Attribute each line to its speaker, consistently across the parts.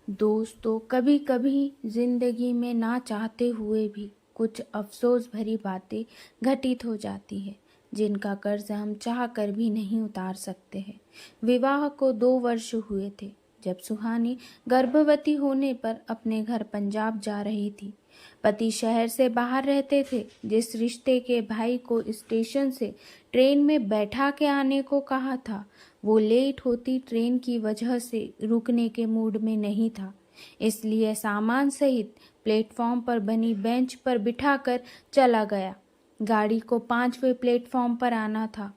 Speaker 1: दोस्तों, कभी कभी जिंदगी में ना चाहते हुए भी कुछ अफसोस भरी बातें घटित हो जाती है जिनका कर्ज हम चाह कर भी नहीं उतार सकते हैं। विवाह को 2 वर्ष हुए थे जब सुहानी गर्भवती होने पर अपने घर पंजाब जा रही थी। पति शहर से बाहर रहते थे। जिस रिश्ते के भाई को स्टेशन से ट्रेन में बैठा के आने को कहा था, वो लेट होती ट्रेन की वजह से रुकने के मूड में नहीं था। इसलिए सामान सहित प्लेटफॉर्म पर बनी बेंच पर बिठाकर चला गया। गाड़ी को 5वें प्लेटफॉर्म पर आना था।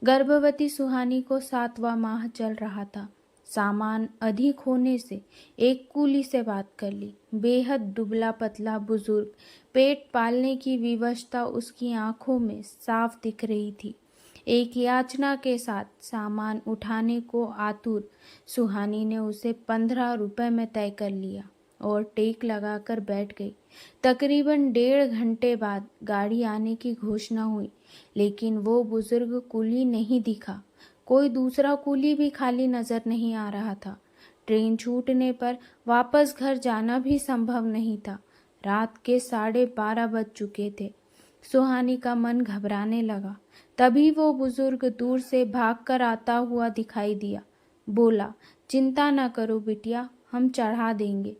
Speaker 1: गर्भवती सुहानी को 7वां माह चल रहा था। सामान अधिक होने से एक कूली से बात कर ली। बेहद दुबला पतला बुजुर्ग, पेट पालने की विवशता उसकी आंखों में साफ दिख रही थी। एक याचना के साथ सामान उठाने को आतुर सुहानी ने उसे 15 रुपए में तय कर लिया और टेक लगाकर बैठ गई। तकरीबन 1.5 घंटे बाद गाड़ी आने की घोषणा हुई, लेकिन वो बुजुर्ग कुली नहीं दिखा। कोई दूसरा कुली भी खाली नजर नहीं आ रहा था। ट्रेन छूटने पर वापस घर जाना भी संभव नहीं था। रात के 12:30 बज चुके थे। सुहानी का मन घबराने लगा। तभी वो बुजुर्ग दूर से भागकर आता हुआ दिखाई दिया। बोला, चिंता न करो बिटिया, हम चढ़ा देंगे।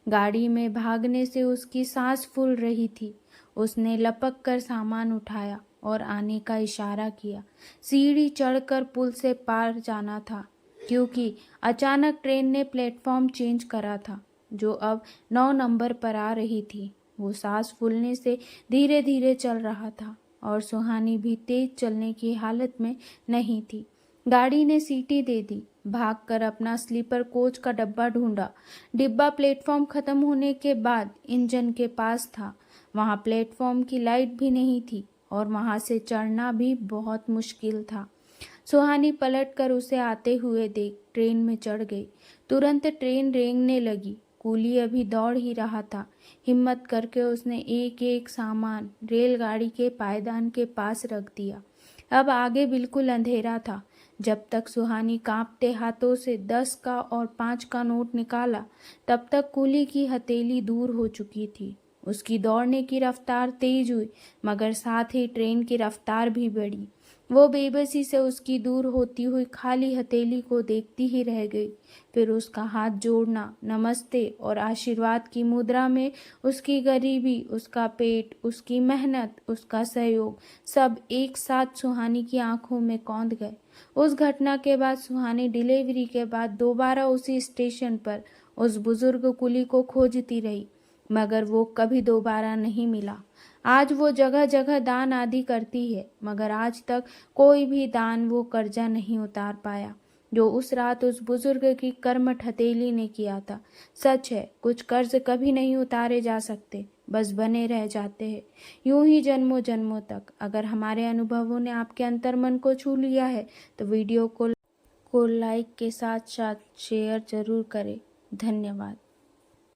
Speaker 1: गाड़ी में भागने से उसकी सांस फूल रही थी। उसने लपक कर सामान उठाया और आने का इशारा किया। सीढ़ी चढ़कर पुल से पार जाना था, क्योंकि अचानक ट्रेन ने प्लेटफॉर्म चेंज करा था, जो अब 9 नंबर पर आ रही थी। वो सांस फूलने से धीरे धीरे चल रहा था और सुहानी भी तेज चलने की हालत में नहीं थी। गाड़ी ने सीटी दे दी। भागकर अपना स्लीपर कोच का डब्बा ढूंढा। डिब्बा प्लेटफॉर्म खत्म होने के बाद इंजन के पास था। वहां प्लेटफॉर्म की लाइट भी नहीं थी और वहां से चढ़ना भी बहुत मुश्किल था। सुहानी पलटकर उसे आते हुए देख ट्रेन में चढ़ गई। तुरंत ट्रेन रेंगने लगी। कूली अभी दौड़ ही रहा था। हिम्मत करके उसने एक एक सामान रेलगाड़ी के पायदान के पास रख दिया। अब आगे बिल्कुल अंधेरा था। जब तक सुहानी कांपते हाथों से 10 का और 5 का नोट निकाला, तब तक कूली की हथेली दूर हो चुकी थी। उसकी दौड़ने की रफ्तार तेज हुई, मगर साथ ही ट्रेन की रफ्तार भी बढ़ी। वो बेबसी से उसकी दूर होती हुई खाली हथेली को देखती ही रह गई। फिर उसका हाथ जोड़ना, नमस्ते और आशीर्वाद की मुद्रा में उसकी गरीबी, उसका पेट, उसकी मेहनत, उसका सहयोग सब एक साथ सुहानी की आंखों में कौंध गए। उस घटना के बाद सुहानी डिलीवरी के बाद दोबारा उसी स्टेशन पर उस बुजुर्ग कुली को खोजती रही, मगर वो कभी दोबारा नहीं मिला। आज वो जगह जगह दान आदि करती है, मगर आज तक कोई भी दान वो कर्जा नहीं उतार पाया जो उस रात उस बुजुर्ग की कर्मठ हथेली ने किया था। सच है, कुछ कर्ज कभी नहीं उतारे जा सकते, बस बने रह जाते हैं, यूं ही जन्मों जन्मों तक। अगर हमारे अनुभवों ने आपके अंतर्मन को छू लिया है तो वीडियो को लाइक के साथ साथ शेयर जरूर करें। धन्यवाद।